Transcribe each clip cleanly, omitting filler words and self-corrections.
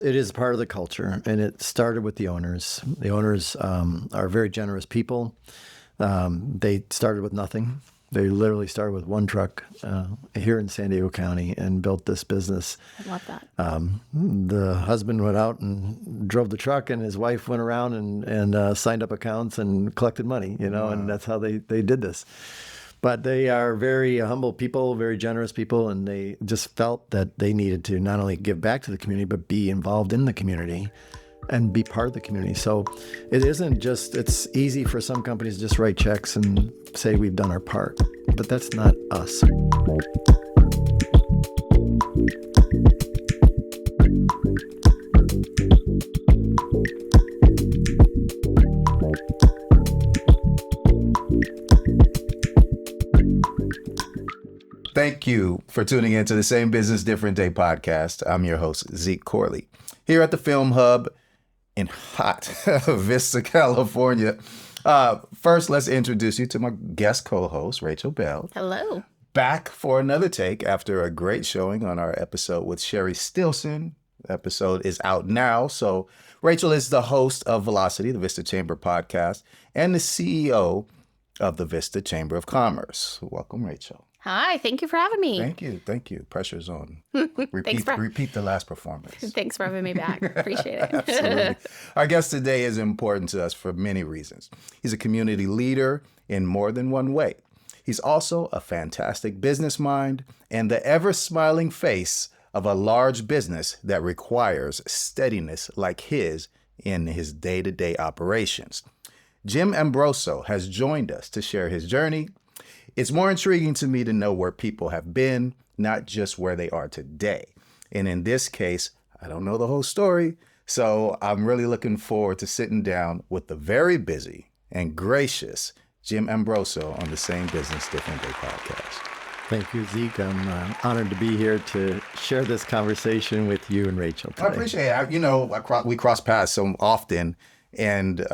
It is part of the culture, and it started with the owners. The owners are very generous people. They started with nothing. They literally started with one truck here in San Diego County and built this business. I love that. The husband went out and drove the truck, and his wife went around and signed up accounts and collected money, and that's how they did this. But they are very humble people, very generous people, and they just felt that they needed to not only give back to the community, but be involved in the community and be part of the community. So it isn't just, it's easy for some companies to just write checks and say we've done our part, but that's not us. Thank you for tuning in to the Same Business, Different Day podcast. I'm your host, Zeke Corley, here at the Film Hub in hot Vista, California. First, let's introduce you to my guest co-host, Rachel Beld. Hello. Back for another take after a great showing on our episode with Sherry Stilson. The episode is out now. So Rachel is the host of Velocity, the Vista Chamber podcast, and the CEO of the Vista Chamber of Commerce. Welcome, Rachel. Hi, thank you for having me. Thank you. Pressure's on. Repeat the last performance. Thanks for having me back. Appreciate it. Absolutely. Our guest today is important to us for many reasons. He's a community leader in more than one way. He's also a fantastic business mind and the ever-smiling face of a large business that requires steadiness like his in his day-to-day operations. Jim Ambroso has joined us to share his journey. It's more intriguing to me to know where people have been, not just where they are today. And in this case, I don't know the whole story, so I'm really looking forward to sitting down with the very busy and gracious Jim Ambroso on the Same Business, Different Day podcast. Thank you, Zeke. I'm honored to be here to share this conversation with you and Rachel today. I appreciate it. We cross paths so often, and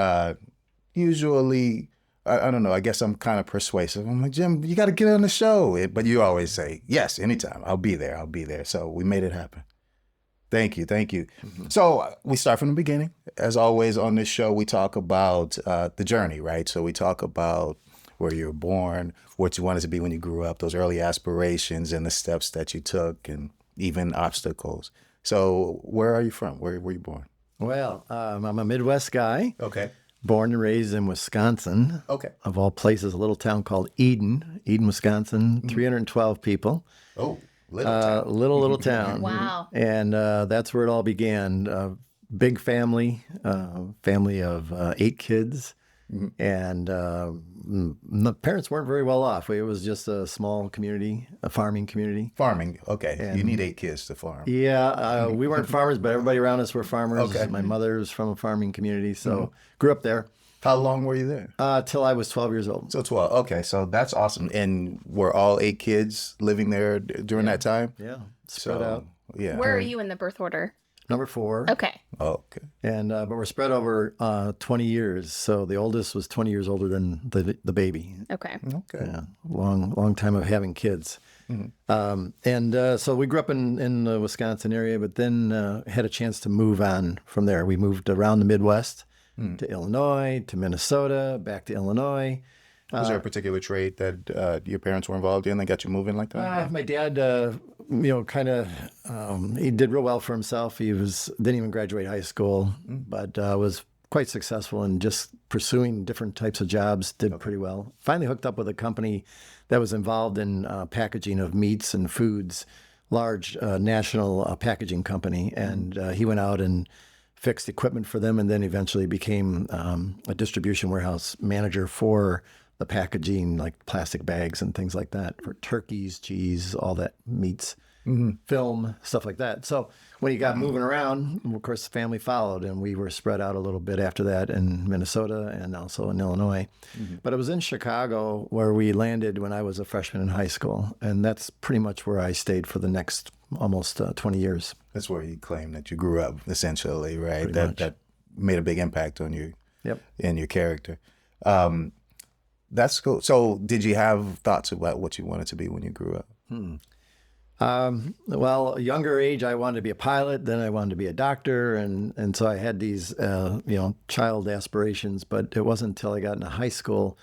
usually... I don't know. I guess I'm kind of persuasive. I'm like, Jim, you got to get on the show. But you always say, yes, anytime. I'll be there. So we made it happen. Thank you. Mm-hmm. So we start from the beginning. As always on this show, we talk about the journey, right? So we talk about where you were born, what you wanted to be when you grew up, those early aspirations and the steps that you took and even obstacles. So where are you from? Where were you born? Well, I'm a Midwest guy. Okay. Born and raised in Wisconsin. Okay. Of all places, a little town called Eden, Wisconsin, 312 people. Oh, little town. Little town. Wow. And that's where it all began. Big family, family of 8 kids. Mm-hmm. And the parents weren't very well off. It was just a small community, a farming community. Farming, okay. And you need 8 kids to farm. Yeah, we weren't farmers, but everybody around us were farmers. Okay. My mother was from a farming community, so grew up there. How long were you there? Till I was 12 years old. So 12. Okay, so that's awesome. And were all 8 kids living there during that time? Yeah, spread out. Yeah. Where are you in the birth order? Number 4. Okay. Oh, okay. And but we're spread over 20 years. So the oldest was 20 years older than the baby. Okay. Okay. Yeah, long time of having kids. Mm-hmm. So we grew up in the Wisconsin area, but then had a chance to move on from there. We moved around the Midwest to Illinois, to Minnesota, back to Illinois. Was there a particular trade that your parents were involved in that got you moving like that? My dad, he did real well for himself. He didn't even graduate high school, but was quite successful in just pursuing different types of jobs, did pretty well. Finally hooked up with a company that was involved in packaging of meats and foods, large national packaging company. And he went out and fixed equipment for them and then eventually became a distribution warehouse manager for the packaging, like plastic bags and things like that for turkeys, cheese, all that meats, film, stuff like that. So when he got moving around, of course, the family followed, and we were spread out a little bit after that in Minnesota and also in Illinois. But it was in Chicago where we landed when I was a freshman in high school, and that's pretty much where I stayed for the next almost 20 years. That's where you claim that you grew up, essentially, right? Pretty much. That made a big impact on you and your character. That's cool. So did you have thoughts about what you wanted to be when you grew up? Well, a younger age, I wanted to be a pilot. Then I wanted to be a doctor, and so I had these child aspirations. But it wasn't until I got into high school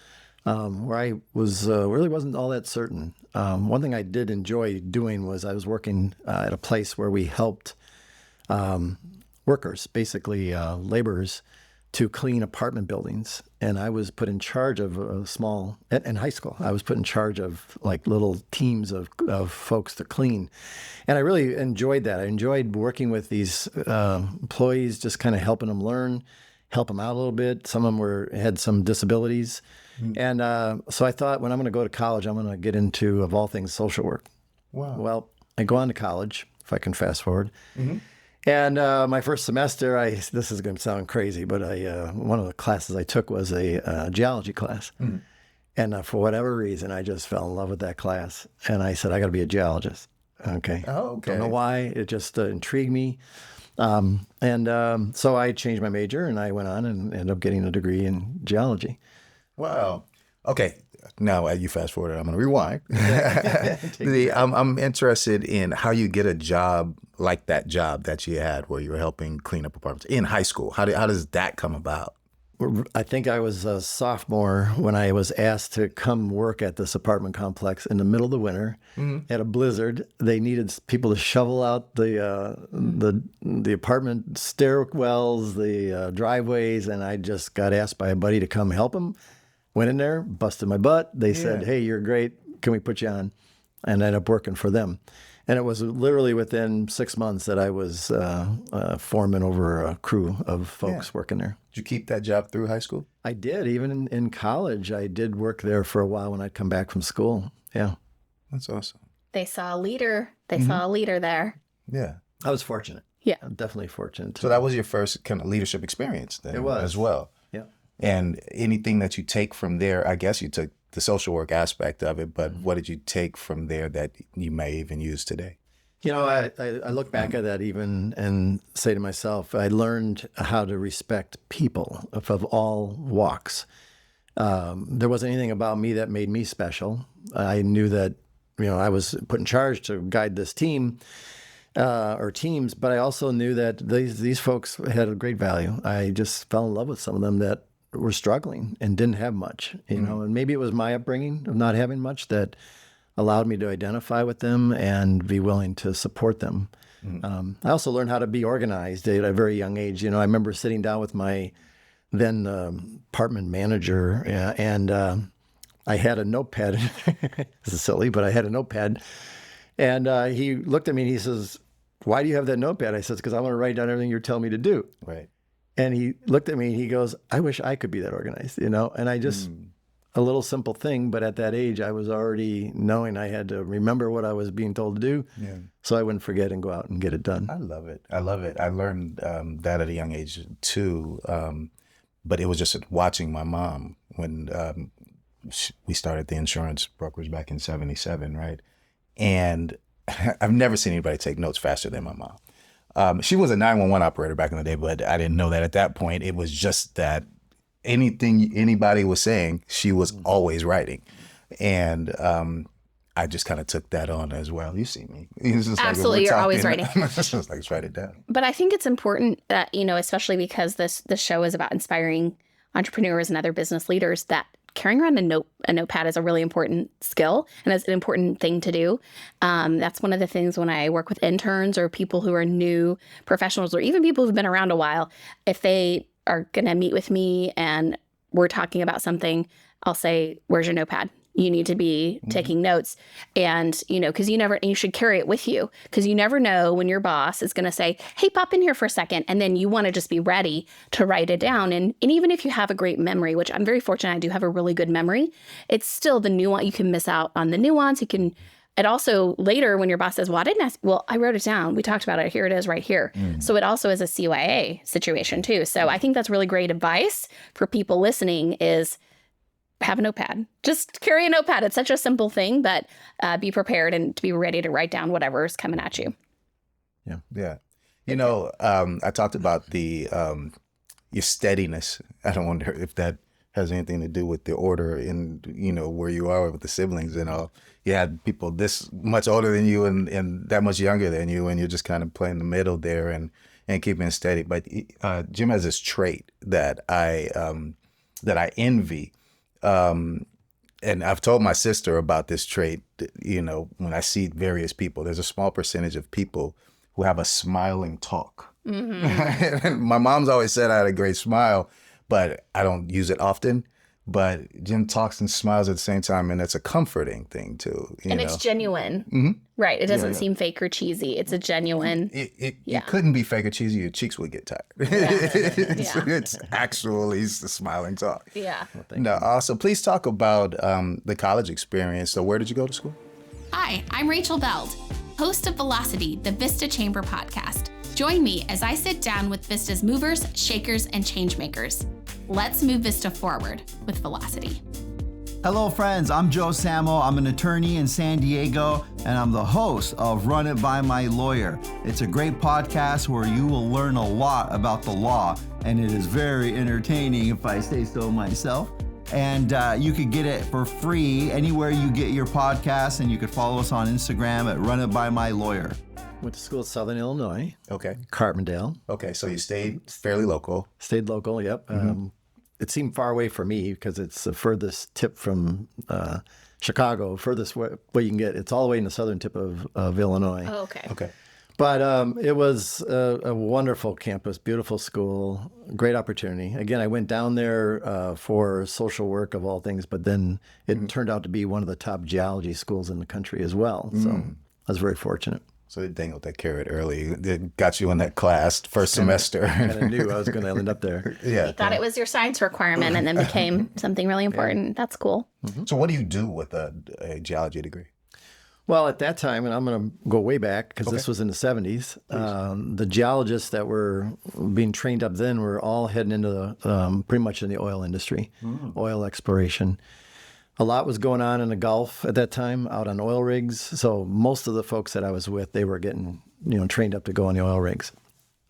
where I was really wasn't all that certain. One thing I did enjoy doing was I was working at a place where we helped workers, basically laborers, to clean apartment buildings. And I was put in charge of in high school, I was put in charge of like little teams of folks to clean. And I really enjoyed that. I enjoyed working with these employees, just kind of helping them learn, help them out a little bit. Some of them had some disabilities. And so I thought, when I'm going to go to college, I'm going to get into, of all things, social work. Wow. Well, I go on to college, if I can fast forward. And my first semester, this is going to sound crazy, but one of the classes I took was a geology class. And for whatever reason, I just fell in love with that class. And I said, I got to be a geologist. Okay. Oh, okay. Don't know why. It just intrigued me. So I changed my major, and I went on and ended up getting a degree in geology. Wow. Okay. Now, as you fast forward, I'm going to rewind. I'm interested in how you get a job like that job that you had where you were helping clean up apartments in high school. How does that come about? I think I was a sophomore when I was asked to come work at this apartment complex in the middle of the winter at a blizzard. They needed people to shovel out the apartment stairwells, the driveways, and I just got asked by a buddy to come help them. Went in there, busted my butt. They said, "Hey, you're great. Can we put you on?" And I ended up working for them. And it was literally within 6 months that I was foreman over a crew of folks working there. Did you keep that job through high school? I did. Even in college, I did work there for a while when I'd come back from school. Yeah. That's awesome. They saw a leader. They saw a leader there. Yeah. I was fortunate. Yeah. I'm definitely fortunate. So that was your first kind of leadership experience then. It was. As well. Yeah. And anything that you take from there, I guess you took the social work aspect of it, but what did you take from there that you may even use today? You know, I look back at that even and say to myself, I learned how to respect people of all walks. There wasn't anything about me that made me special. I knew that, I was put in charge to guide this team or teams, but I also knew that these folks had a great value. I just fell in love with some of them that were struggling and didn't have much, and maybe it was my upbringing of not having much that allowed me to identify with them and be willing to support them. I also learned how to be organized at a very young age. I remember sitting down with my then apartment manager, and I had a notepad. This is silly, but I had a notepad. And he looked at me and he says, "Why do you have that notepad?" I said, "Because I want to write down everything you're telling me to do." Right. And he looked at me and he goes, "I wish I could be that organized," And I just... A little simple thing, but at that age, I was already knowing I had to remember what I was being told to do, so I wouldn't forget and go out and get it done. I love it. I love it. I learned that at a young age too, but it was just watching my mom when we started the insurance brokerage back in '77, right? And I've never seen anybody take notes faster than my mom. She was a 911 operator back in the day, but I didn't know that at that point. It was just that anything anybody was saying, she was always writing. And I just kind of took that on as well. You see me. It's just Absolutely, like, you're always writing. It's just like, let's write it down. But I think it's important that, especially because this show is about inspiring entrepreneurs and other business leaders, that carrying around a notepad is a really important skill and it's an important thing to do. That's one of the things when I work with interns or people who are new professionals or even people who've been around a while, if they are going to meet with me and we're talking about something, I'll say, "Where's your notepad? You need to be taking notes." And, because you should carry it with you, because you never know when your boss is going to say, "Hey, pop in here for a second." And then you want to just be ready to write it down. And even if you have a great memory, which I'm very fortunate, I do have a really good memory, it's still the nuance. You can miss out on the nuance. It also later when your boss says, "Well, I didn't ask," "Well, I wrote it down. We talked about it. Here it is right here." So it also is a CYA situation too. So I think that's really great advice for people listening is have a notepad. Just carry a notepad. It's such a simple thing, but be prepared and to be ready to write down whatever is coming at you. Yeah. I talked about your steadiness. I don't wonder if that has anything to do with the order in, where you are with the siblings and all. you had people this much older than you and that much younger than you, and you're just kind of playing the middle there and keeping it steady. But Jim has this trait that I envy. And I've told my sister about this trait. You know, when I see various people, there's a small percentage of people who have a smiling talk. Mm-hmm. My mom's always said I had a great smile, but I don't use it often. But Jim talks and smiles at the same time, and it's a comforting thing too. And it's genuine, right? It doesn't seem fake or cheesy. It's a genuine. It couldn't be fake or cheesy. Your cheeks would get tired. It's actually the smiling talk. Yeah. No, also, please talk about the college experience. So, where did you go to school? Hi, I'm Rachel Beld, host of Velocity, the Vista Chamber podcast. Join me as I sit down with Vista's movers, shakers, and changemakers. Let's move Vista forward with Velocity. Hello, friends. I'm Joe Samo. I'm an attorney in San Diego, and I'm the host of Run It By My Lawyer. It's a great podcast where you will learn a lot about the law, and it is very entertaining, if I say so myself. And you could get it for free anywhere you get your podcasts, and you could follow us on Instagram at Run It By My Lawyer. Went to school at Southern Illinois. Okay. Carbondale. Okay, so you stayed fairly local. Stayed local, yep. It seemed far away for me because it's the furthest tip from Chicago, furthest way you can get. It's all the way in the southern tip of Illinois. Oh, okay. Okay. But it was a wonderful campus, beautiful school, great opportunity. Again, I went down there for social work of all things, but then it turned out to be one of the top geology schools in the country as well. So I was very fortunate. So they dangled that carrot early. They got you in that class first semester. And I knew I was going to end up there. Yeah. You thought it was your science requirement and then became something really important. Yeah. That's cool. So what do you do with a geology degree? Well, at that time, and I'm going to go way back because this was in the 70s, the geologists that were being trained up then were all heading into the, pretty much in the oil industry, oil exploration. A lot was going on in the Gulf at that time, out on oil rigs. So most of the folks that I was with, they were getting, trained up to go on the oil rigs.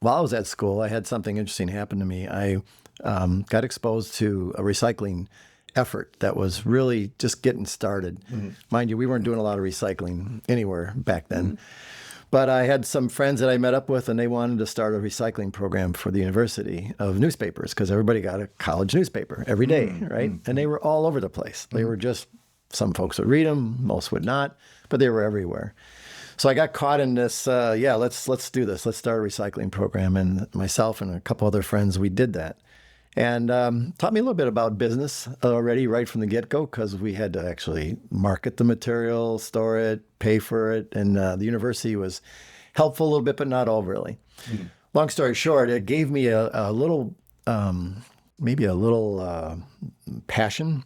While I was at school, I had something interesting happen to me. I got exposed to a recycling effort that was really just getting started. Mind you, we weren't doing a lot of recycling anywhere back then. But I had some friends that I met up with, and they wanted to start a recycling program for the university of newspapers because everybody got a college newspaper every day, right? And they were all over the place. They were just, some folks would read them, most would not, but they were everywhere. So I got caught in this, let's do this. Let's start a recycling program. And myself and a couple other friends, we did that. And taught me a little bit about business already right from the get-go because we had to actually market the material, store it, pay for it. And the university was helpful a little bit, but not overly. Long story short, it gave me a little, maybe a little passion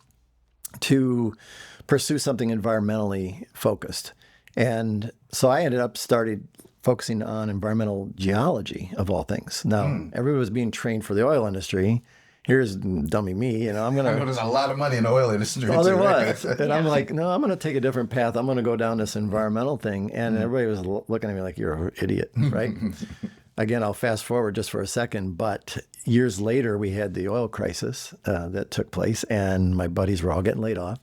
to pursue something environmentally focused. And so I ended up focusing on environmental geology of all things. Now, everybody was being trained for the oil industry. Here's dummy me, I'm going to... I know there's a lot of money in the oil industry. Oh, there was. And I'm like, no, I'm going to take a different path. I'm going to go down this environmental thing. And everybody was looking at me like, you're an idiot, right? Again, I'll fast forward just for a second. But years later, we had the oil crisis that took place. And my buddies were all getting laid off,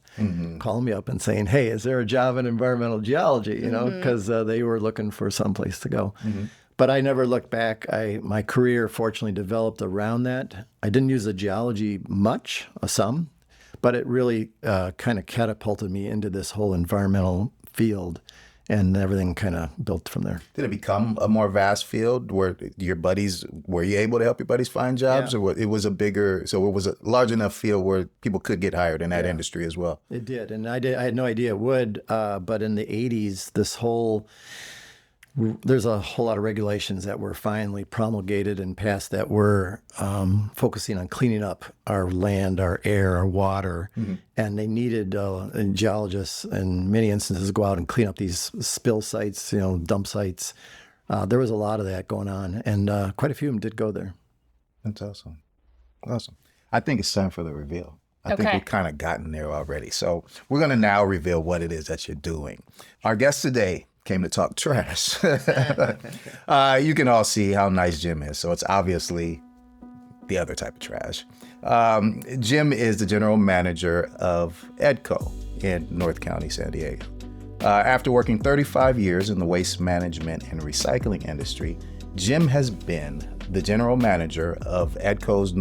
calling me up and saying, hey, is there a job in environmental geology? Because they were looking for someplace to go. But I never looked back. My career fortunately developed around that. I didn't use the geology much, some, but it really kind of catapulted me into this whole environmental field, and everything kind of built from there. Did it become a more vast field where were you able to help your buddies find jobs, or it was it was a large enough field where people could get hired in that industry as well? It did, and I had no idea it would, but in the 80s, there's a whole lot of regulations that were finally promulgated and passed that were focusing on cleaning up our land, our air, our water. And they needed geologists in many instances go out and clean up these spill sites, dump sites. There was a lot of that going on, and quite a few of them did go there. That's awesome. Awesome. I think it's time for the reveal. I think we've kind of gotten there already. So we're going to now reveal what it is that you're doing. Our guest today came to talk trash. You can all see how nice Jim is. So it's obviously the other type of trash. Jim is the General Manager of EDCO in North County, San Diego. After working 35 years in the waste management and recycling industry, Jim has been the general manager of EDCO's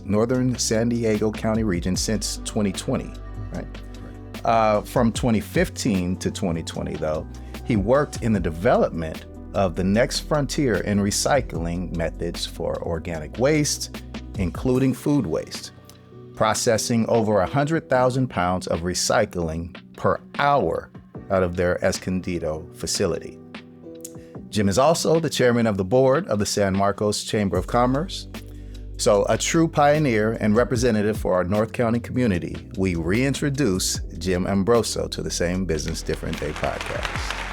northern San Diego County region since 2020, right? From 2015 to 2020, though, he worked in the development of the next frontier in recycling methods for organic waste, including food waste, processing over 100,000 pounds of recycling per hour out of their Escondido facility. Jim is also the chairman of the board of the San Marcos Chamber of Commerce. So a true pioneer and representative for our North County community, we reintroduce Jim Ambroso to the Same Business Different Day podcast.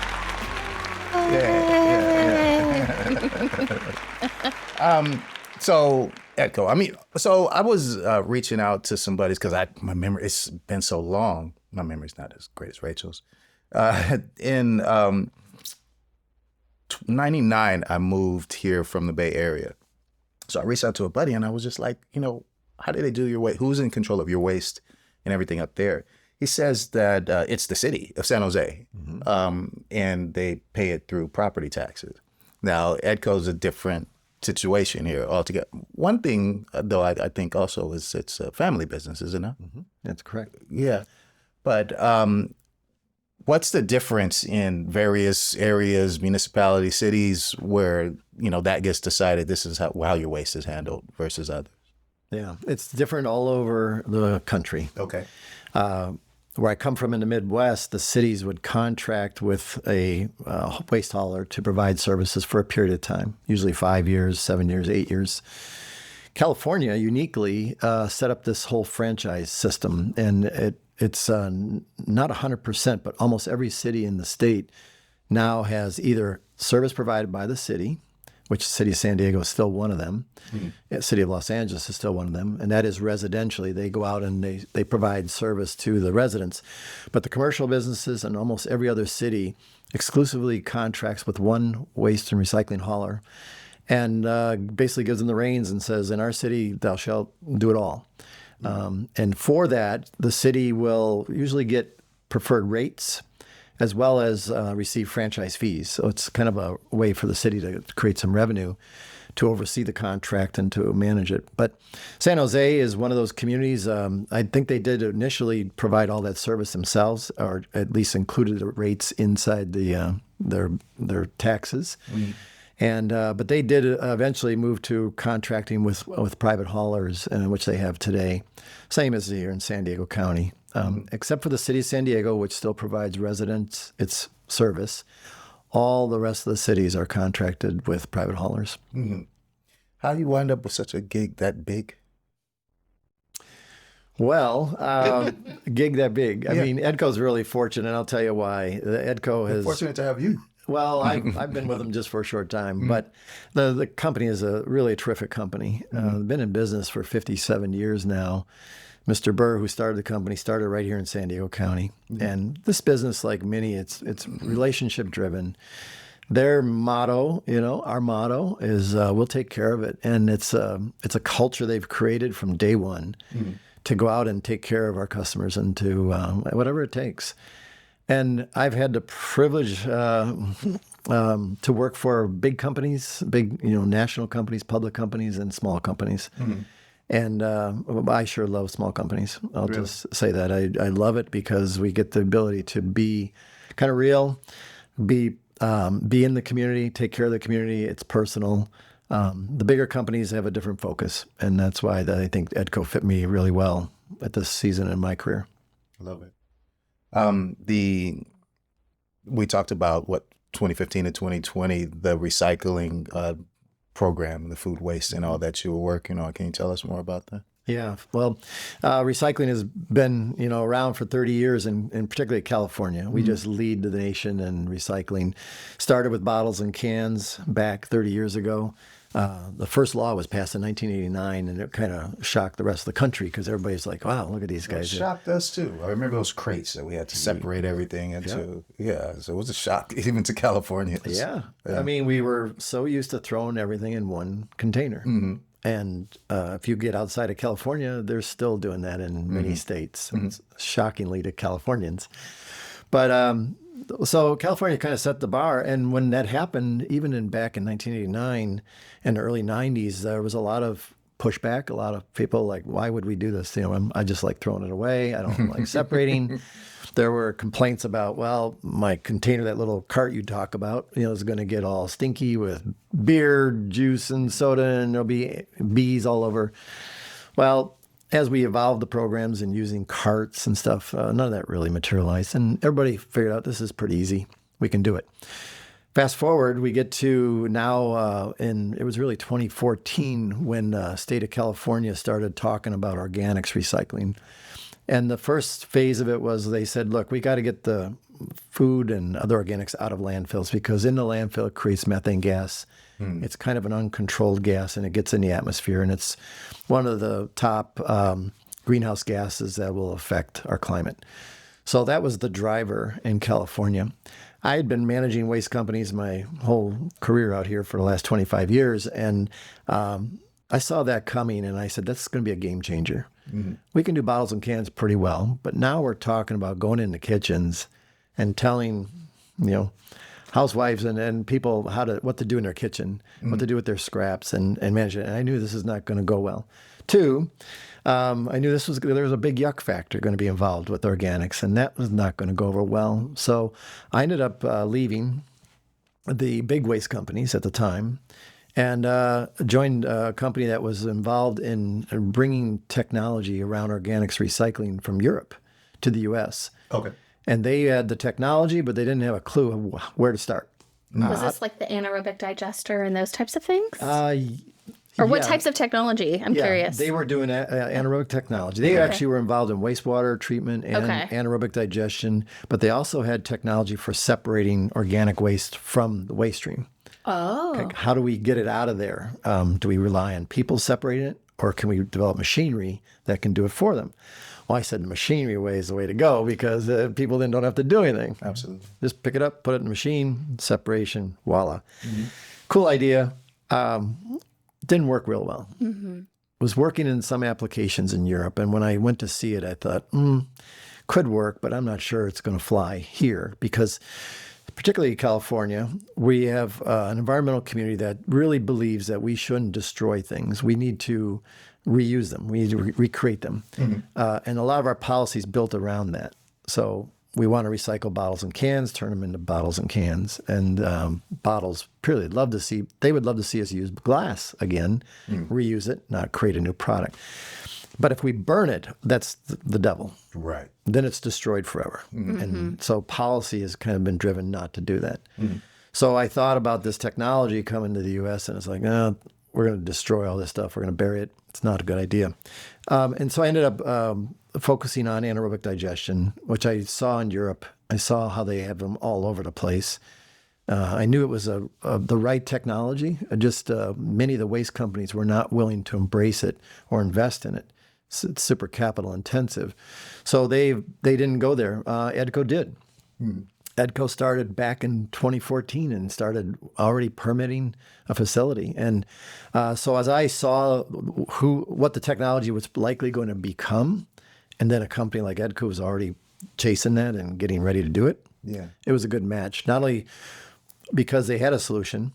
So EDCO, so I was reaching out to somebody because my memory, it's been so long. My memory's not as great as Rachel's. In 99, I moved here from the Bay Area. So I reached out to a buddy and I was just like, how do they do your waste? Who's in control of your waste and everything up there? He says that it's the city of San Jose, and they pay it through property taxes. Now, EDCO's a different situation here altogether. One thing, though, I think also is it's a family business, isn't it? Mm-hmm. That's correct. Yeah. But what's the difference in various areas, municipalities, cities where, that gets decided this is how your waste is handled versus others? Yeah, it's different all over the country. Okay. Where I come from in the Midwest, the cities would contract with a waste hauler to provide services for a period of time, usually 5 years, 7 years, 8 years. California uniquely set up this whole franchise system, and it's not 100%, but almost every city in the state now has either service provided by the city, which the city of San Diego is still one of them. The city of Los Angeles is still one of them, and that is residentially. They go out and they provide service to the residents. But the commercial businesses in almost every other city exclusively contracts with one waste and recycling hauler and basically gives them the reins and says, in our city, thou shalt do it all. And for that, the city will usually get preferred rates as well as receive franchise fees. So it's kind of a way for the city to create some revenue to oversee the contract and to manage it. But San Jose is one of those communities. I think they did initially provide all that service themselves, or at least included the rates inside their taxes. And but they did eventually move to contracting with private haulers, which they have today. Same as here in San Diego County, except for the city of San Diego, which still provides residents its service. All the rest of the cities are contracted with private haulers. Mm-hmm. How do you wind up with such a gig that big? Well, gig that big. I mean, EDCO's really fortunate, and I'll tell you why. The EDCO has... Fortunate to have you. Well, I've been with them just for a short time, but the company is a really terrific company. Been in business for 57 years now. Mr. Burr, who started the company, started right here in San Diego County. And this business, like many, it's relationship driven. Their motto, our motto is we'll take care of it. And it's a culture they've created from day one to go out and take care of our customers and to whatever it takes. And I've had the privilege to work for big companies, big national companies, public companies, and small companies. And I sure love small companies. I'll just say that. I love it because we get the ability to be kind of real, be in the community, take care of the community. It's personal. The bigger companies have a different focus, and that's why I think EDCO fit me really well at this season in my career. I love it. We talked about 2015 to 2020, the recycling program, the food waste and all that you were working on. Can you tell us more about that? Yeah, well, recycling has been around for 30 years, and particularly California. We just lead the nation in recycling. Started with bottles and cans back 30 years ago. The first law was passed in 1989, and it kind of shocked the rest of the country because everybody's like, wow, look at these guys. It shocked us too. I remember those crates that we had to separate everything into. So it was a shock even to Californians. Yeah. I mean, we were so used to throwing everything in one container. And if you get outside of California, they're still doing that in many states, shockingly to Californians. But So California kind of set the bar. And when that happened, even back in 1989 and the early 90s, there was a lot of pushback. A lot of people like, why would we do this? I just like throwing it away. I don't like separating. There were complaints about, well, my container, that little cart you talk about, is going to get all stinky with beer, juice, and soda, and there'll be bees all over. Well, as we evolved the programs and using carts and stuff, none of that really materialized. And everybody figured out this is pretty easy. We can do it. Fast forward, we get to now, it was really 2014 when the state of California started talking about organics recycling. And the first phase of it was they said, look, we got to get the food and other organics out of landfills because in the landfill it creates methane gas. It's kind of an uncontrolled gas and it gets in the atmosphere. And it's one of the top greenhouse gases that will affect our climate. So that was the driver in California. I had been managing waste companies my whole career out here for the last 25 years. And I saw that coming and I said, that's going to be a game changer. We can do bottles and cans pretty well, but now we're talking about going into kitchens and telling, housewives and people what to do in their kitchen, what to do with their scraps and manage it. And I knew this is not going to go well. Two, I knew there was a big yuck factor going to be involved with organics, and that was not going to go over well. So I ended up leaving the big waste companies at the time and joined a company that was involved in bringing technology around organics recycling from Europe to the U.S. Okay. And they had the technology, but they didn't have a clue of where to start. Was this like the anaerobic digester and those types of things? Or what types of technology? I'm curious. They were doing anaerobic technology. They actually were involved in wastewater treatment and anaerobic digestion, but they also had technology for separating organic waste from the waste stream. Oh. Okay, how do we get it out of there? Do we rely on people separating it, or can we develop machinery that can do it for them? Well, I said the machinery way is the way to go because people then don't have to do anything. Absolutely. Just pick it up, put it in the machine, separation, voila. Cool idea. Didn't work real well. Was working in some applications in Europe, and when I went to see it, I thought, could work, but I'm not sure it's going to fly here because particularly California, we have an environmental community that really believes that we shouldn't destroy things. We need to reuse them. We need to recreate them. And a lot of our policies built around that. So we want to recycle bottles and cans, turn them into bottles and cans. And bottles, they would love to see us use glass again, reuse it, not create a new product. But if we burn it, that's the devil. Right. Then it's destroyed forever. And so policy has kind of been driven not to do that. So I thought about this technology coming to the U.S. and it's like, no, we're going to destroy all this stuff. We're going to bury it. It's not a good idea. And so I ended up focusing on anaerobic digestion, which I saw in Europe. I saw how they have them all over the place. I knew it was the right technology. Just many of the waste companies were not willing to embrace it or invest in it. It's super capital intensive. So they didn't go there. EDCO did. EDCO started back in 2014 and started already permitting a facility. And so as I saw what the technology was likely going to become, and then a company like EDCO was already chasing that and getting ready to do it, it was a good match. Not only because they had a solution,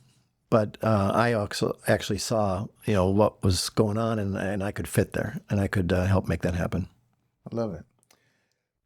but I also actually saw, what was going on, and I could fit there, and I could help make that happen. I love it.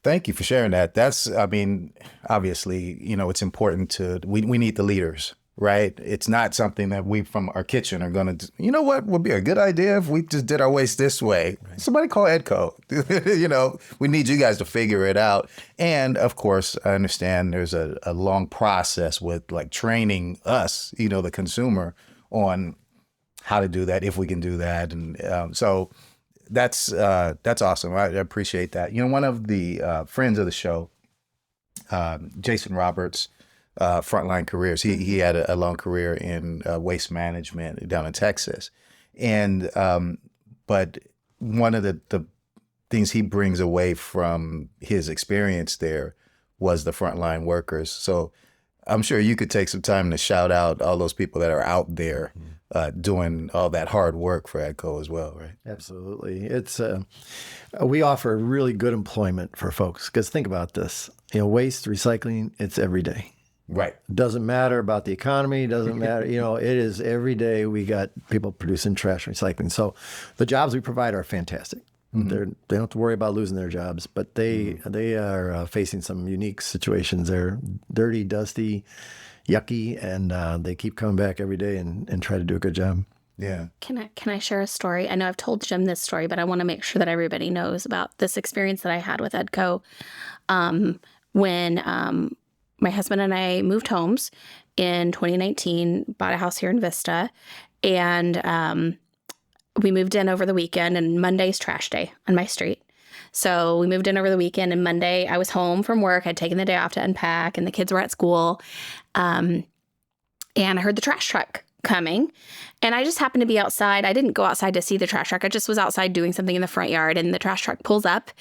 Thank you for sharing that. That's, obviously, it's important we need the leaders, right? It's not something that we from our kitchen are going to, what would be a good idea if we just did our waste this way? Right. Somebody call EDCO. We need you guys to figure it out. And of course, I understand there's a long process with like training us, the consumer on how to do that, if we can do that. And so that's awesome. I appreciate that. One of the friends of the show, Jason Roberts, frontline careers. He had a long career in waste management down in Texas, and but one of the things he brings away from his experience there was the frontline workers. So I'm sure you could take some time to shout out all those people that are out there doing all that hard work for EDCO as well, right? Absolutely. It's we offer really good employment for folks because think about this. Waste, recycling, it's every day. Right. Doesn't matter about the economy, doesn't matter. It is every day we got people producing trash and recycling. So the jobs we provide are fantastic. They don't have to worry about losing their jobs, but they are facing some unique situations. They're dirty, dusty, yucky, and they keep coming back every day and try to do a good job. Yeah. Can I share a story? I know I've told Jim this story, but I want to make sure that everybody knows about this experience that I had with EDCO when my husband and I moved homes in 2019, bought a house here in Vista, and we moved in over the weekend, and Monday's trash day on my street. So we moved in over the weekend, and Monday I was home from work. I'd taken the day off to unpack, and the kids were at school. And I heard the trash truck coming, and I just happened to be outside. I didn't go outside to see the trash truck. I just was outside doing something in the front yard, and the trash truck pulls up,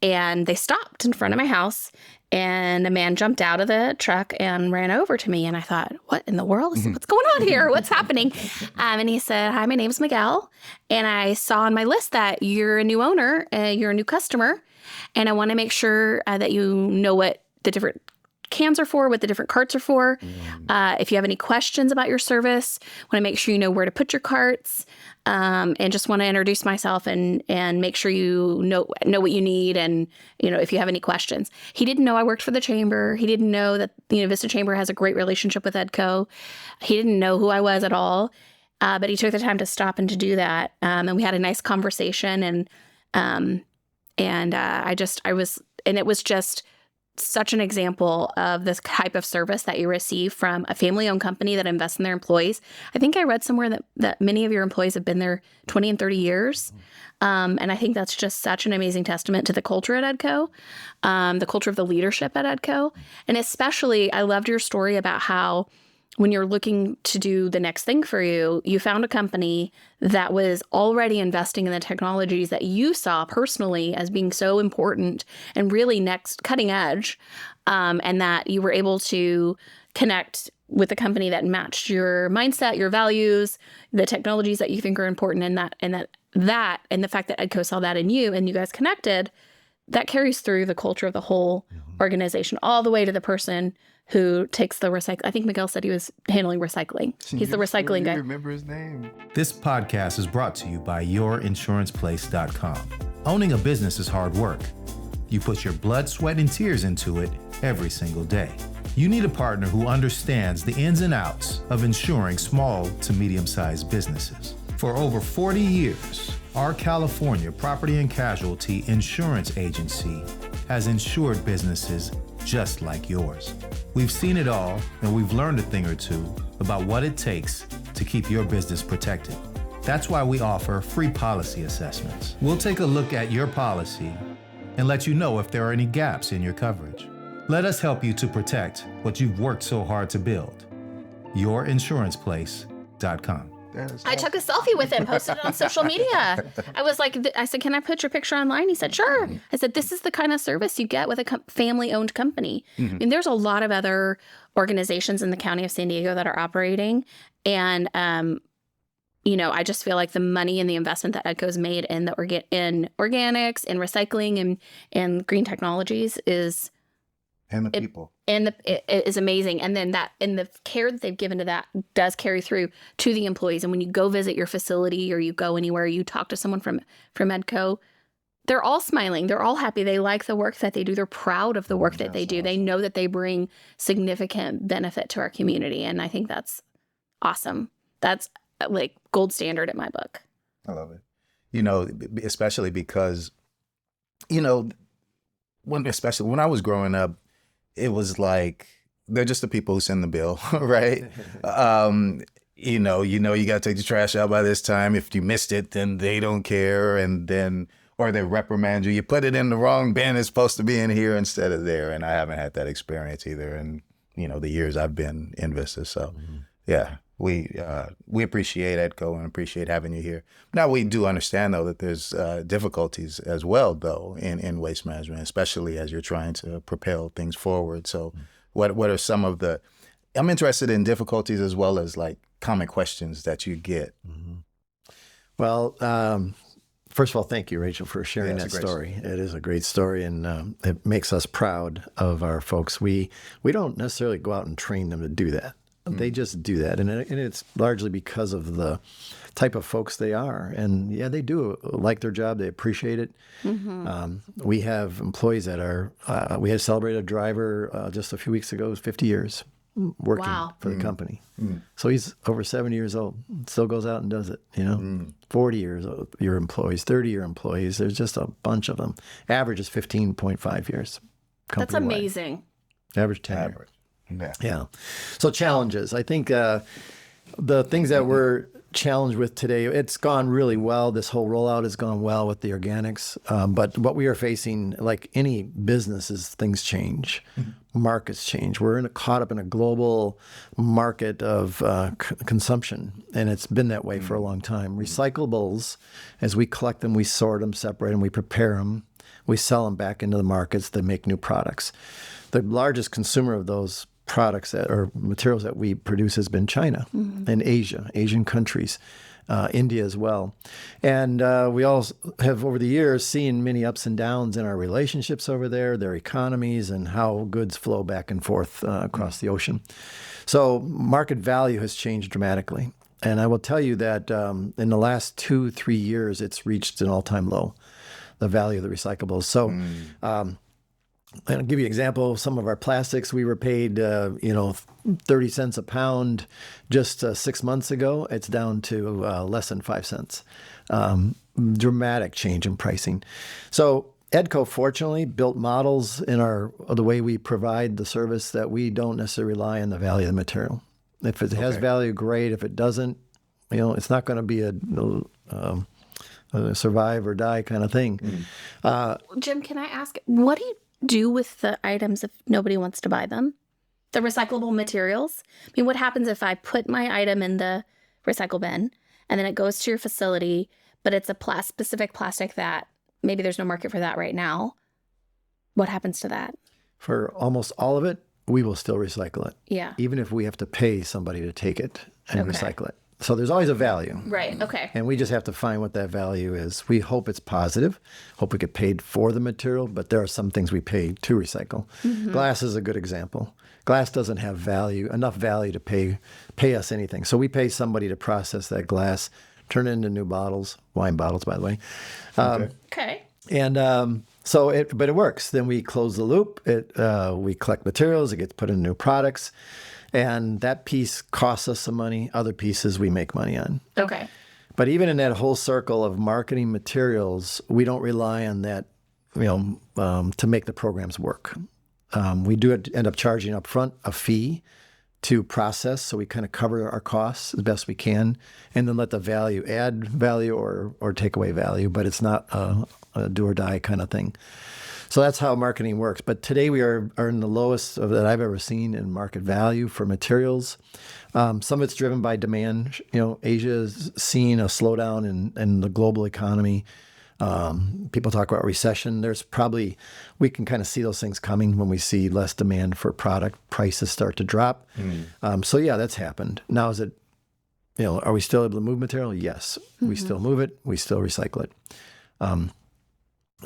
and they stopped in front of my house. And a man jumped out of the truck and ran over to me. And I thought, what in the world? What's going on here? What's happening? And he said, hi, my name's Miguel. And I saw on my list that you're a new owner, you're a new customer. And I want to make sure that you know what the different cans are for, what the different carts are for. If you have any questions about your service, want to make sure you know where to put your carts. And just want to introduce myself and make sure you know what you need, and if you have any questions. He didn't know I worked for the chamber. He didn't know that Vista Chamber has a great relationship with EDCO. He didn't know who I was at all, but he took the time to stop and to do that. And we had a nice conversation, and it was just such an example of this type of service that you receive from a family-owned company that invests in their employees. I think I read somewhere that many of your employees have been there 20 and 30 years. And I think that's just such an amazing testament to the culture at EDCO, the culture of the leadership at EDCO. And especially, I loved your story about how when you're looking to do the next thing for you, you found a company that was already investing in the technologies that you saw personally as being so important and really next cutting edge, and that you were able to connect with a company that matched your mindset, your values, the technologies that you think are important, and the fact that EDCO saw that in you and you guys connected, that carries through the culture of the whole organization all the way to the person who takes the recycle. I think Miguel said he was handling recycling. He's the recycling guy. Remember his name. This podcast is brought to you by YourInsurancePlace.com. Owning a business is hard work. You put your blood, sweat, and tears into it every single day. You need a partner who understands the ins and outs of insuring small to medium-sized businesses. For over 40 years, our California Property and Casualty Insurance Agency has insured businesses just like yours. We've seen it all, and we've learned a thing or two about what it takes to keep your business protected. That's why we offer free policy assessments. We'll take a look at your policy and let you know if there are any gaps in your coverage. Let us help you to protect what you've worked so hard to build. YourInsurancePlace.com. I took a selfie with him, posted it on social media. I said, can I put your picture online? He said, sure. I said, this is the kind of service you get with a family-owned company. I mean, there's a lot of other organizations in the county of San Diego that are operating. And, I just feel like the money and the investment that EDCO's made in in organics and recycling and green technologies is... And the people. It is amazing. And then the care that they've given to that does carry through to the employees. And when you go visit your facility or you go anywhere, you talk to someone from EDCO, they're all smiling. They're all happy. They like the work that they do. They're proud of the work that they do. They know that they bring significant benefit to our community. And I think that's awesome. That's like gold standard in my book. I love it. Especially because, especially when I was growing up, it was like, they're just the people who send the bill, right? You got to take the trash out by this time. If you missed it, then they don't care. Or they reprimand you. You put it in the wrong bin. It's supposed to be in here instead of there. And I haven't had that experience either in, the years I've been in Vista. So, yeah, we appreciate EDCO and appreciate having you here. Now, we do understand, though, that there's difficulties as well, though, in waste management, especially as you're trying to propel things forward. So what are some of the I'm interested in difficulties as well as like common questions that you get. Well, first of all, thank you, Rachel, for sharing Yeah, that it's a great story. It is a great story, and it makes us proud of our folks. We don't necessarily go out and train them to do that. They just do that, and it's largely because of the type of folks they are. And yeah, they do like their job. They appreciate it. We have employees that are, we had celebrated a driver just a few weeks ago, 50 years working for the company. So he's over 70 years old, still goes out and does it, 40-year employees, 30-year employees. There's just a bunch of them. Average is 15.5 years. That's company-wide. amazing. Average tenure. Yeah. Yeah. So challenges. I think the things that we're challenged with today, it's gone really well. This whole rollout has gone well with the organics. But what we are facing, like any business, is things change. Markets change. We're caught up in a global market of consumption, and it's been that way for a long time. Recyclables, as we collect them, we sort them, separate them, we prepare them, we sell them back into the markets that make new products. The largest consumer of those products or materials that we produce has been China and Asia, Asian countries, India as well. And we all have over the years seen many ups and downs in our relationships over there, their economies, and how goods flow back and forth across the ocean. So market value has changed dramatically. And I will tell you that in the last 2-3 years, it's reached an all-time low, the value of the recyclables. So I'll give you an example. Some of our plastics, we were paid, 30 cents a pound just 6 months ago. It's down to less than 5 cents. Dramatic change in pricing. So EDCO, fortunately, built models in the way we provide the service that we don't necessarily rely on the value of the material. If it has value, great. If it doesn't, it's not going to be a survive or die kind of thing. Jim, can I ask, what do you do with the items if nobody wants to buy them? The recyclable materials? I mean, what happens if I put my item in the recycle bin and then it goes to your facility, but it's a specific plastic that maybe there's no market for that right now? What happens to that? For almost all of it, we will still recycle it. Yeah. Even if we have to pay somebody to take it and recycle it. So there's always a value. Right. Okay. And we just have to find what that value is. We hope it's positive, hope we get paid for the material, but there are some things we pay to recycle. Glass is a good example. Glass doesn't have enough value to pay us anything. So we pay somebody to process that glass, turn it into new bottles, wine bottles, by the way. Okay. And but it works. Then we close the loop. We collect materials. It gets put in new products. And that piece costs us some money. Other pieces we make money on. Okay. But even in that whole circle of marketing materials, we don't rely on that, to make the programs work. We do end up charging up front a fee to process, so we kind of cover our costs as best we can, and then let the value add value or take away value. But it's not a do or die kind of thing. So that's how marketing works. But today we are in the lowest that I've ever seen in market value for materials. Some of it's driven by demand. Asia is seeing a slowdown in the global economy. People talk about recession. We can kind of see those things coming when we see less demand for product, prices start to drop. So yeah, that's happened. Now is it, are we still able to move material? Yes, we still move it. We still recycle it.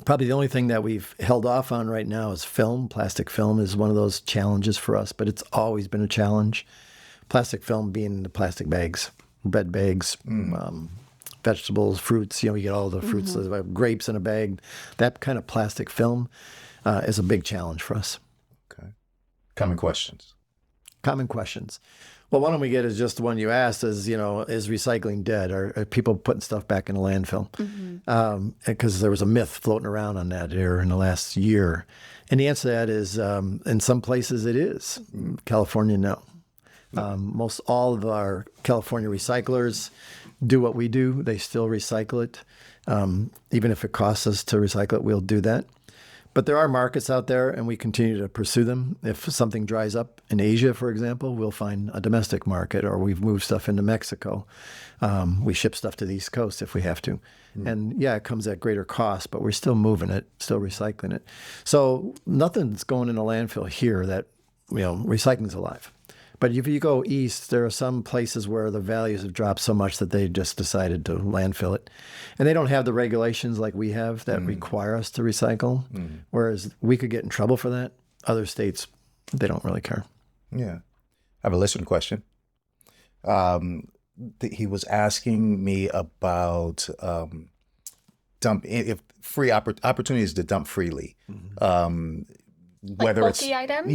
Probably the only thing that we've held off on right now is film. Plastic film is one of those challenges for us, but it's always been a challenge. Plastic film being the plastic bags, bread bags, vegetables, fruits. You get all the fruits, grapes in a bag. That kind of plastic film is a big challenge for us. Okay. Common questions. Well, one of them we get is just the one you asked is recycling dead? Are people putting stuff back in a landfill? Because there was a myth floating around on that here in the last year. And the answer to that is in some places it is. California, no. Most all of our California recyclers do what we do. They still recycle it. Even if it costs us to recycle it, we'll do that. But there are markets out there, and we continue to pursue them. If something dries up in Asia, for example, we'll find a domestic market, or we've moved stuff into Mexico. We ship stuff to the East Coast if we have to. And yeah, it comes at greater cost, but we're still moving it, still recycling it. So nothing's going in a landfill here that, recycling's alive. But if you go east, there are some places where the values have dropped so much that they just decided to landfill it. And they don't have the regulations like we have that require us to recycle, whereas we could get in trouble for that. Other states, they don't really care. Yeah. I have a listener question. He was asking me about if free opportunities to dump freely. Whether bulky it's items?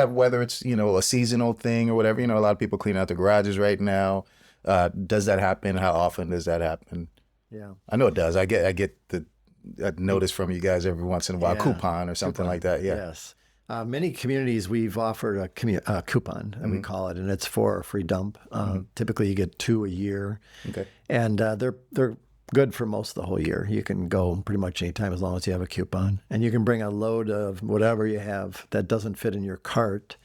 Whether it's a seasonal thing or whatever. A lot of people clean out their garages right now. Does that happen? How often does that happen? Yeah, I know it does. I get the notice from you guys every once in a while, coupon or something like that. Yeah. Yes. Many communities we've offered a coupon, and we call it, and it's for a free dump. Typically, you get 2 a year, and they're good for most of the whole year. You can go pretty much anytime as long as you have a coupon, and you can bring a load of whatever you have that doesn't fit in your cart,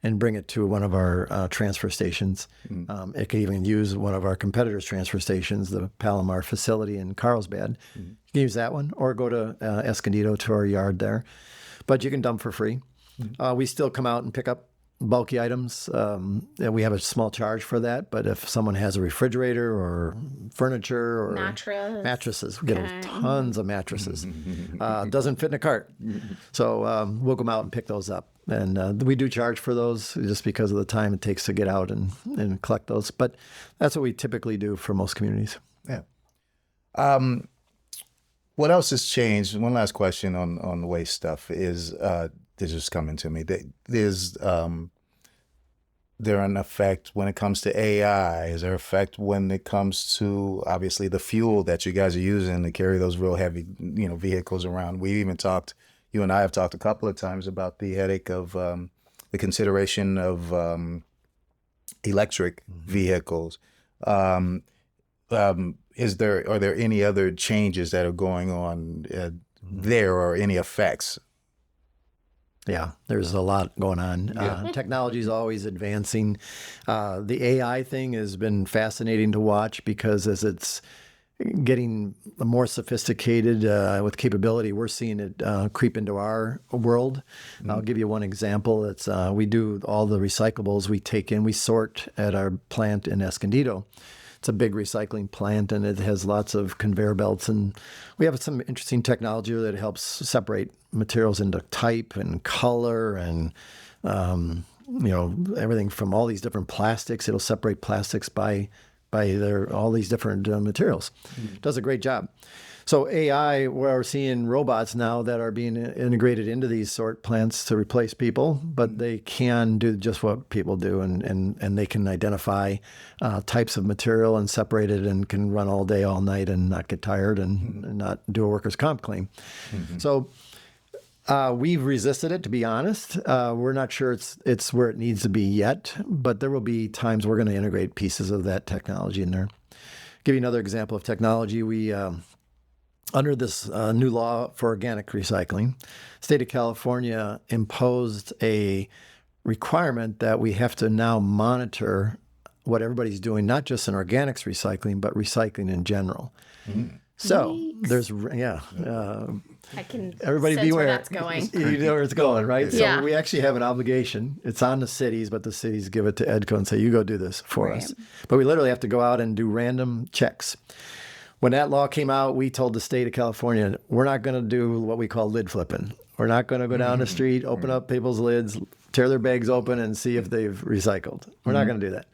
and bring it to one of our transfer stations. It can even use one of our competitors' transfer stations, the Palomar facility in Carlsbad. You can use that one, or go to Escondido to our yard there. But you can dump for free. We still come out and pick up bulky items. And we have a small charge for that. But if someone has a refrigerator or furniture or mattresses, we get tons of mattresses. Doesn't fit in a cart. So we'll come out and pick those up. And we do charge for those just because of the time it takes to get out and collect those. But that's what we typically do for most communities. Yeah. What else has changed? One last question on the waste stuff is this is coming to me. Is there an effect when it comes to AI? Is there an effect when it comes to obviously the fuel that you guys are using to carry those real heavy vehicles around? We even talked. You and I have talked a couple of times about the headache of the consideration of electric vehicles. Are there any other changes that are going on there, or any effects? Yeah, there's a lot going on. Technology is always advancing. The AI thing has been fascinating to watch because as it's getting more sophisticated with capability, we're seeing it creep into our world. I'll give you one example. It's we do all the recyclables we take in. We sort at our plant in Escondido. It's a big recycling plant, and it has lots of conveyor belts. And we have some interesting technology that helps separate materials into type and color and, everything from all these different plastics. It'll separate plastics by all these different materials. Does a great job. So AI, we're seeing robots now that are being integrated into these sort plants to replace people, but they can do just what people do, and they can identify types of material and separate it, and can run all day, all night, and not get tired and not do a workers' comp claim. So we've resisted it, to be honest. We're not sure it's where it needs to be yet, but there will be times we're going to integrate pieces of that technology in there. Give you another example of technology. We under this new law for organic recycling, state of California imposed a requirement that we have to now monitor what everybody's doing, not just in organics recycling, but recycling in general. So there's, I can everybody sense beware. where that's going. You know where it's going, right? Yeah. So we actually have an obligation. It's on the cities, but the cities give it to EDCO and say, you go do this for us. But we literally have to go out and do random checks. When that law came out, we told the state of California, we're not going to do what we call lid flipping. We're not going to go down the street, open up people's lids, tear their bags open, and see if they've recycled. We're not going to do that.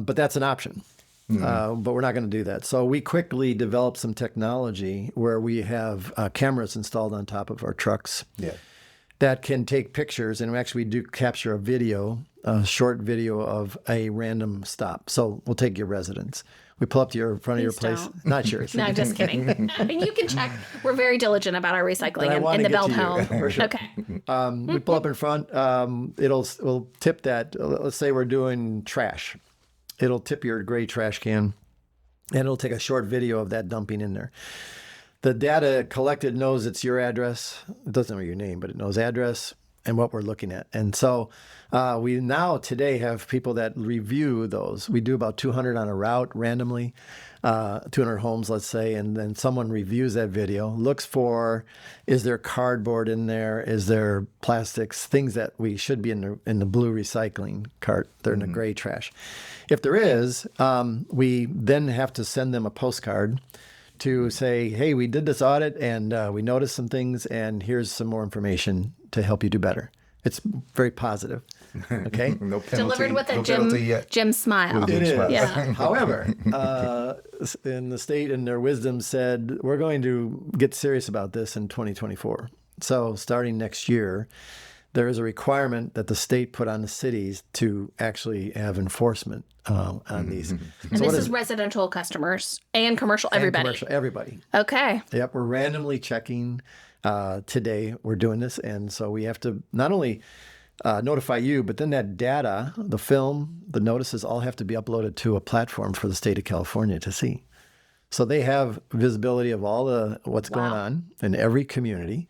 But that's an option. But we're not going to do that. So we quickly developed some technology where we have cameras installed on top of our trucks that can take pictures. And actually, we do capture a video, a short video of a random stop. So we'll take your residence. We pull up to your front of your place. Don't. Not yours. No, just kidding. And you can check. We're very diligent about our recycling in the Beld home. For sure. Okay. We pull up in front. We'll tip that. Let's say we're doing trash. It'll tip your gray trash can, and it'll take a short video of that dumping in there. The data collected knows it's your address. It doesn't know your name, but it knows address and what we're looking at. And so we now today have people that review those. We do about 200 on a route randomly, 200 homes, let's say, and then someone reviews that video, looks for, is there cardboard in there? Is there plastics, things that we should be in the blue recycling cart? They're in the gray trash. If there is, we then have to send them a postcard to say, hey, we did this audit and we noticed some things, and here's some more information to help you do better. It's very positive. Okay. No penalty. Delivered with a no penalty yet. Jim smile. With a It Jim is. smile. Yeah. However, in the state, in their wisdom, said we're going to get serious about this in 2024. So starting next year, there is a requirement that the state put on the cities to actually have enforcement on these. And this is residential customers and commercial, everybody. Commercial, everybody. Okay. Yep, we're randomly checking today. We're doing this, and so we have to not only notify you, but then that data, the film, the notices all have to be uploaded to a platform for the state of California to see. So they have visibility of all the what's going on in every community,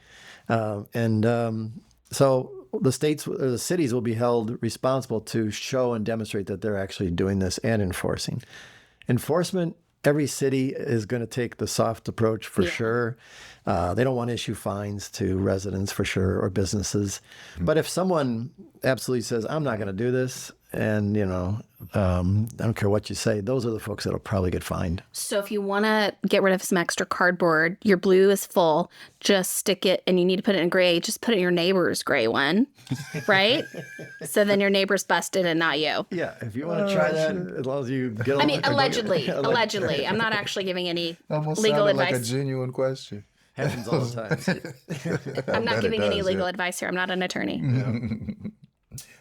so the states, or the cities, will be held responsible to show and demonstrate that they're actually doing this and enforcing. Enforcement, every city is going to take the soft approach for sure. They don't want to issue fines to residents for sure, or businesses. But if someone absolutely says, I'm not going to do this, and I don't care what you say, those are the folks that'll probably get fined. So if you want to get rid of some extra cardboard, your blue is full, just stick it, and you need to put it in gray, just put it in your neighbor's gray one, right? So then your neighbor's busted and not you. Yeah, if you want to try that, as long as you get. I mean, allegedly. I'm not actually giving any Almost legal sounded advice. like a genuine question. Happens all the time. I'm not bet it giving any does, legal yeah. advice here. I'm not an attorney.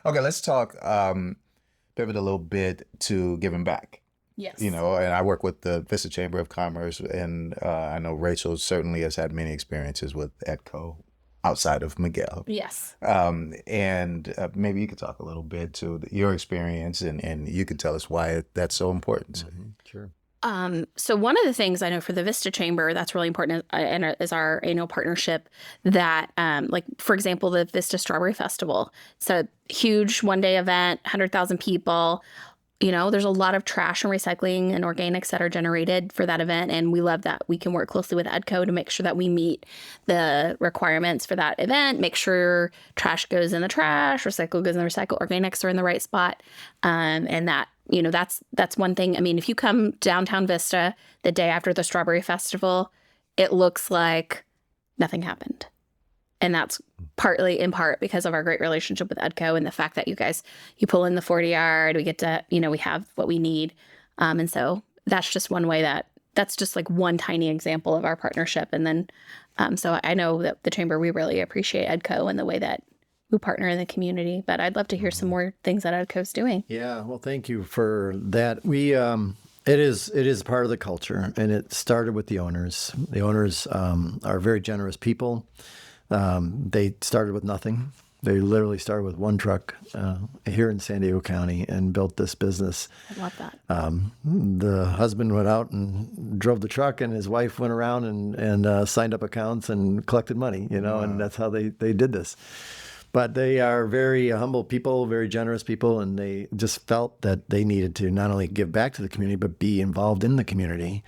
Okay, let's talk, pivot a little bit to giving back. Yes. And I work with the Vista Chamber of Commerce, and I know Rachel certainly has had many experiences with EDCO outside of Miguel. Yes. And maybe you could talk a little bit to your experience, and you could tell us why that's so important. Sure. So one of the things I know for the Vista Chamber that's really important is our annual partnership that, like, for example, the Vista Strawberry Festival. It's a huge one-day event, 100,000 people. There's a lot of trash and recycling and organics that are generated for that event. And we love that we can work closely with EDCO to make sure that we meet the requirements for that event, make sure trash goes in the trash, recycle goes in the recycle, organics are in the right spot. And that, that's one thing. I mean, if you come downtown Vista the day after the Strawberry Festival, it looks like nothing happened. And that's partly in part because of our great relationship with EDCO and the fact that you pull in the 40 yard, we get to, we have what we need. And so that's just one way that's just like one tiny example of our partnership. And then, so I know that the Chamber, we really appreciate EDCO and the way that we partner in the community, but I'd love to hear some more things that EDCO's doing. Yeah, well, thank you for that. We, it is part of the culture, and it started with the owners. The owners are very generous people. They started with nothing. They literally started with one truck here in San Diego County and built this business. I love that. The husband went out and drove the truck, and his wife went around and signed up accounts and collected money, and that's how they did this. But they are very humble people, very generous people, and they just felt that they needed to not only give back to the community, but be involved in the community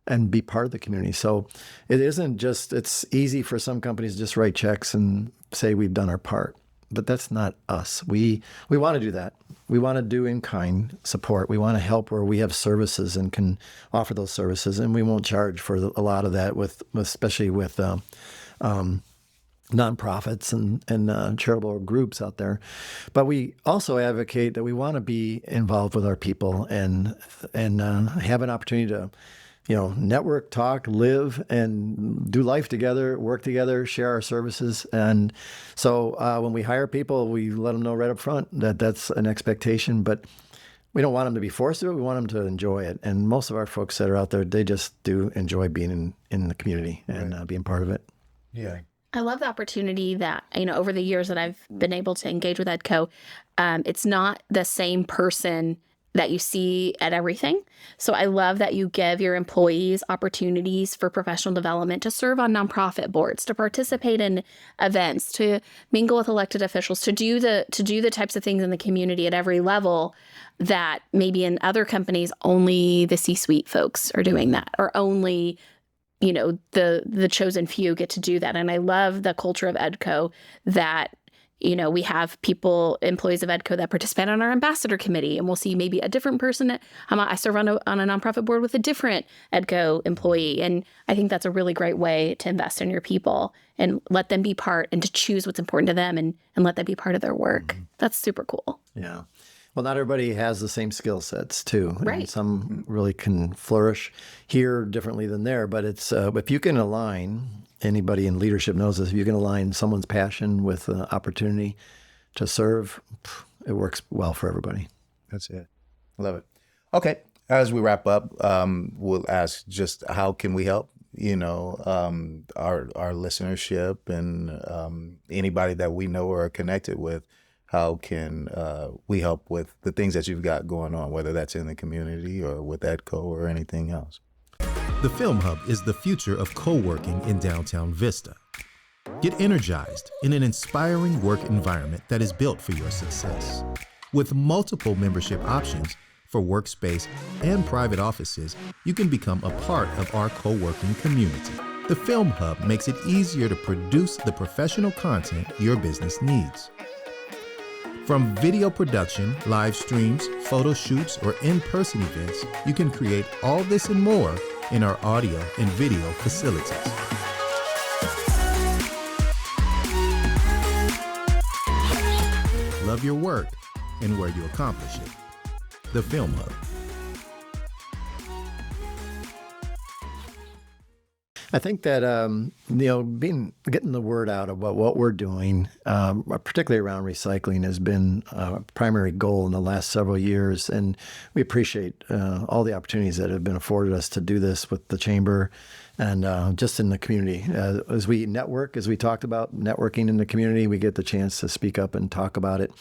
and be part of the community. So it isn't just, it's easy for some companies to just write checks and say we've done our part, but that's not us. We want to do that. We want to do in-kind support. We want to help where we have services and can offer those services, and we won't charge for a lot of that, especially with nonprofits and charitable groups out there. But we also advocate that we want to be involved with our people and have an opportunity to network, talk, live, and do life together, work together, share our services. And so when we hire people, we let them know right up front that that's an expectation, but we don't want them to be forced to do it. We want them to enjoy it. And most of our folks that are out there, they just do enjoy being in the community and being part of it. Yeah. I love the opportunity that, over the years that I've been able to engage with EDCO, it's not the same person that you see at everything. So I love that you give your employees opportunities for professional development, to serve on nonprofit boards, to participate in events, to mingle with elected officials, to do the types of things in the community at every level that maybe in other companies only the C-suite folks are doing that, or only the chosen few get to do that. And I love the culture of EDCO that we have employees of EDCO that participate on our ambassador committee, and we'll see maybe a different person. I serve on a nonprofit board with a different EDCO employee. And I think that's a really great way to invest in your people and let them be part, and to choose what's important to them and let that be part of their work. That's super cool. Yeah. Well, not everybody has the same skill sets too. Right. And some really can flourish here differently than there. But it's if you can align, anybody in leadership knows this, if you can align someone's passion with an opportunity to serve, it works well for everybody. That's it. Love it. Okay. As we wrap up, we'll ask just how can we help, our listenership and anybody that we know or are connected with. How can we help with the things that you've got going on, whether that's in the community or with EDCO or anything else? The Film Hub is the future of co-working in downtown Vista. Get energized in an inspiring work environment that is built for your success. With multiple membership options for workspace and private offices, you can become a part of our co-working community. The Film Hub makes it easier to produce the professional content your business needs. From video production, live streams, photo shoots, or in-person events, you can create all this and more in our audio and video facilities. Love your work and where you accomplish it. The Film Hub. I think that getting the word out about what we're doing, particularly around recycling, has been a primary goal in the last several years, and we appreciate all the opportunities that have been afforded us to do this with the chamber and just in the community. As we network, as we talked about networking in the community, we get the chance to speak up and talk about it.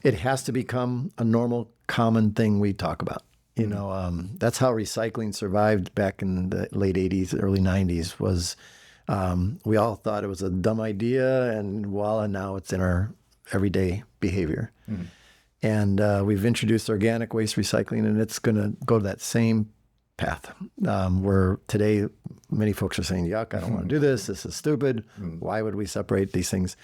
It has to become a normal, common thing we talk about. That's how recycling survived back in the late 80s, early 90s, was we all thought it was a dumb idea, and voila, now it's in our everyday behavior. And we've introduced organic waste recycling, and it's going to go to that same path where today many folks are saying, yuck, I don't want to do this. This is stupid. Why would we separate these things?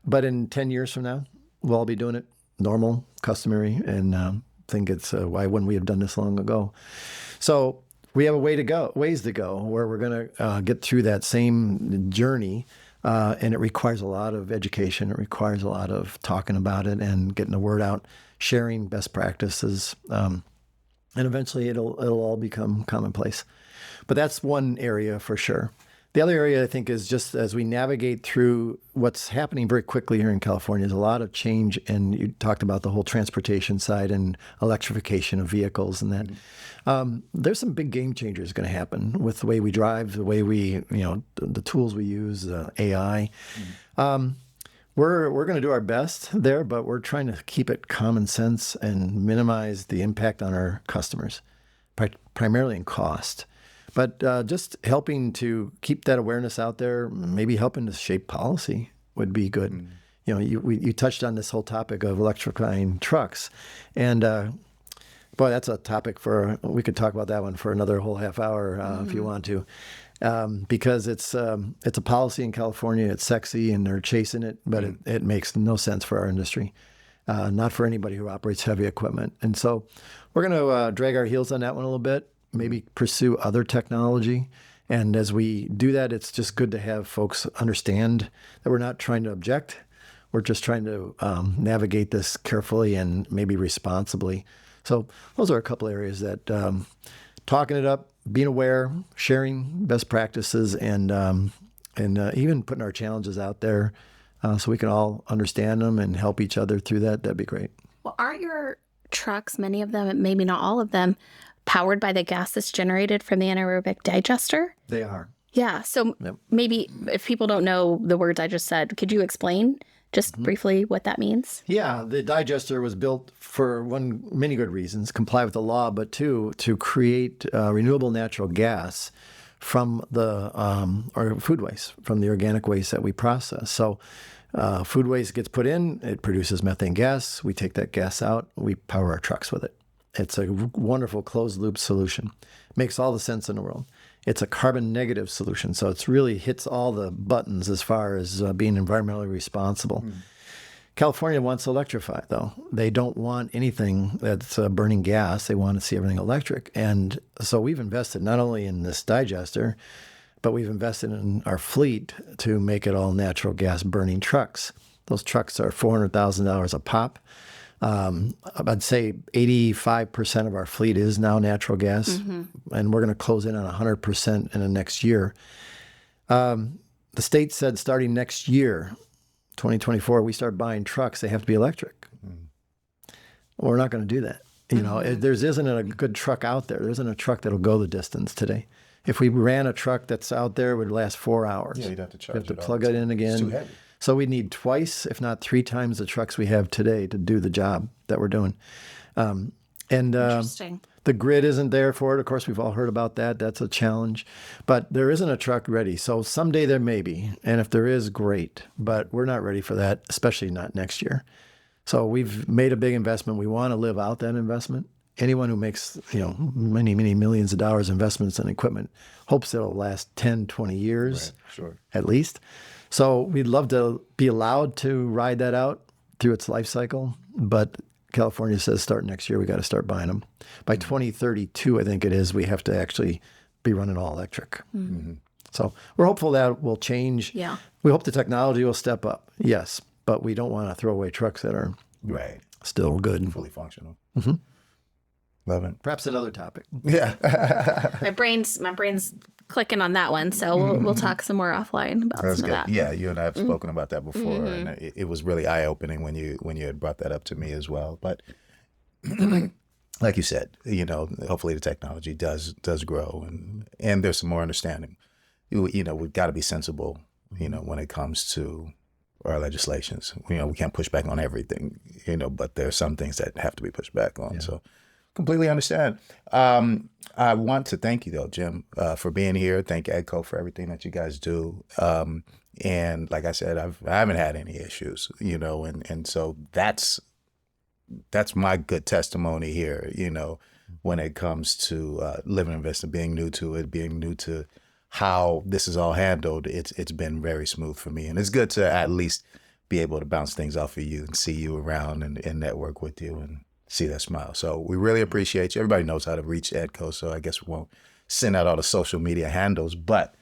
But in 10 years from now, we'll all be doing it normal, customary, and think it's why wouldn't we have done this long ago? So we have ways to go where we're going to get through that same journey, and it requires a lot of education. It requires a lot of talking about it and getting the word out, sharing best practices, and eventually it'll all become commonplace. But that's one area for sure. The other area, I think, is just as we navigate through what's happening very quickly here in California, there's a lot of change, and you talked about the whole transportation side and electrification of vehicles and that. There's some big game changers going to happen with the way we drive, the way we, the tools we use, AI. We're going to do our best there, but we're trying to keep it common sense and minimize the impact on our customers, primarily in cost. But just helping to keep that awareness out there, maybe helping to shape policy would be good. You touched on this whole topic of electrifying trucks. And boy, that's a topic we could talk about that one for another whole half hour if you want to. Because it's a policy in California. It's sexy and they're chasing it, but it makes no sense for our industry. Not for anybody who operates heavy equipment. And so we're going to drag our heels on that one a little bit. Maybe pursue other technology. And as we do that, it's just good to have folks understand that we're not trying to object. We're just trying to navigate this carefully and maybe responsibly. So those are a couple areas that talking it up, being aware, sharing best practices, and even putting our challenges out there so we can all understand them and help each other through that. That'd be great. Well, aren't your trucks, many of them, maybe not all of them, powered by the gas that's generated from the anaerobic digester? They are. Yeah. So maybe if people don't know the words I just said, could you explain just briefly what that means? Yeah, the digester was built for many good reasons, comply with the law, but two, to create renewable natural gas from the or food waste, from the organic waste that we process. So food waste gets put in, it produces methane gas. We take that gas out, we power our trucks with it. It's a wonderful closed loop solution. Makes all the sense in the world. It's a carbon negative solution, so it really hits all the buttons as far as being environmentally responsible. California wants to electrify, though. They don't want anything that's burning gas. They want to see everything electric. And so we've invested not only in this digester, but we've invested in our fleet to make it all natural gas burning trucks. Those trucks are $400,000 a pop. I'd say 85% of our fleet is now natural gas, and we're going to close in on 100% in the next year. The state said starting next year, 2024, we start buying trucks, they have to be electric. Well, we're not going to do that. You know, there isn't a good truck out there. There isn't a truck that'll go the distance today. If we ran a truck that's out there, it would last 4 hours. Yeah, you'd have to charge You have to it all plug the it time. in again. It's too heavy. So we need twice, if not 3 times, the trucks we have today to do the job that we're doing. Interesting. The grid isn't there for it. Of course, we've all heard about that. That's a challenge. But there isn't a truck ready. So someday there may be. And if there is, great. But we're not ready for that, especially not next year. So we've made a big investment. We want to live out that investment. Anyone who makes, many, many millions of dollars investments in equipment hopes it'll last 10, 20 years at least. So we'd love to be allowed to ride that out through its life cycle. But California says start next year, we got to start buying them. By 2032, I think it is, we have to actually be running all electric. So we're hopeful that will change. Yeah. We hope the technology will step up, yes. But we don't want to throw away trucks that are still good. Fully functional. Love it. Perhaps another topic. Yeah. My brain's clicking on that one, so we'll talk some more offline about That's some good. of that. Yeah, you and I have spoken about that before, and it was really eye-opening when you had brought that up to me as well. But like you said, hopefully the technology does grow, and there's some more understanding. We've got to be sensible, when it comes to our legislations. We can't push back on everything, but there are some things that have to be pushed back on. So completely understand. I want to thank you, though, Jim, for being here. Thank EDCO for everything that you guys do. And like I said, I haven't had any issues, and so that's my good testimony here, when it comes to living in Vista, being new to it, being new to how this is all handled. It's been very smooth for me, and it's good to at least be able to bounce things off of you and see you around and network with you and see that smile. So we really appreciate you. Everybody knows how to reach EDCO, so I guess we won't send out all the social media handles, but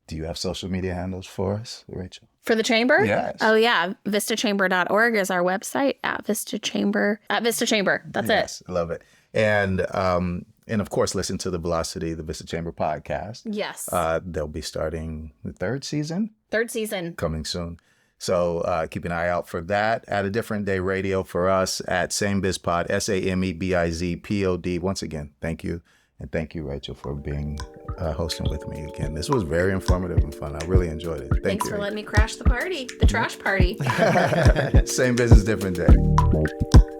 do you have social media handles for us, Rachel? For the chamber? Yes. Oh, yeah. VistaChamber.org is our website, at Vista Chamber. That's Yes, I love it. And of course, listen to the Vista Chamber podcast. Yes. They'll be starting the 3rd season. 3rd season. Coming soon. So keep an eye out for that. At A Different Day Radio for us at SameBizPod, SameBizPod. Once again, thank you. And thank you, Rachel, for being hosting with me again. This was very informative and fun. I really enjoyed it. Thanks for letting me crash the party, the trash party. Same business, different day.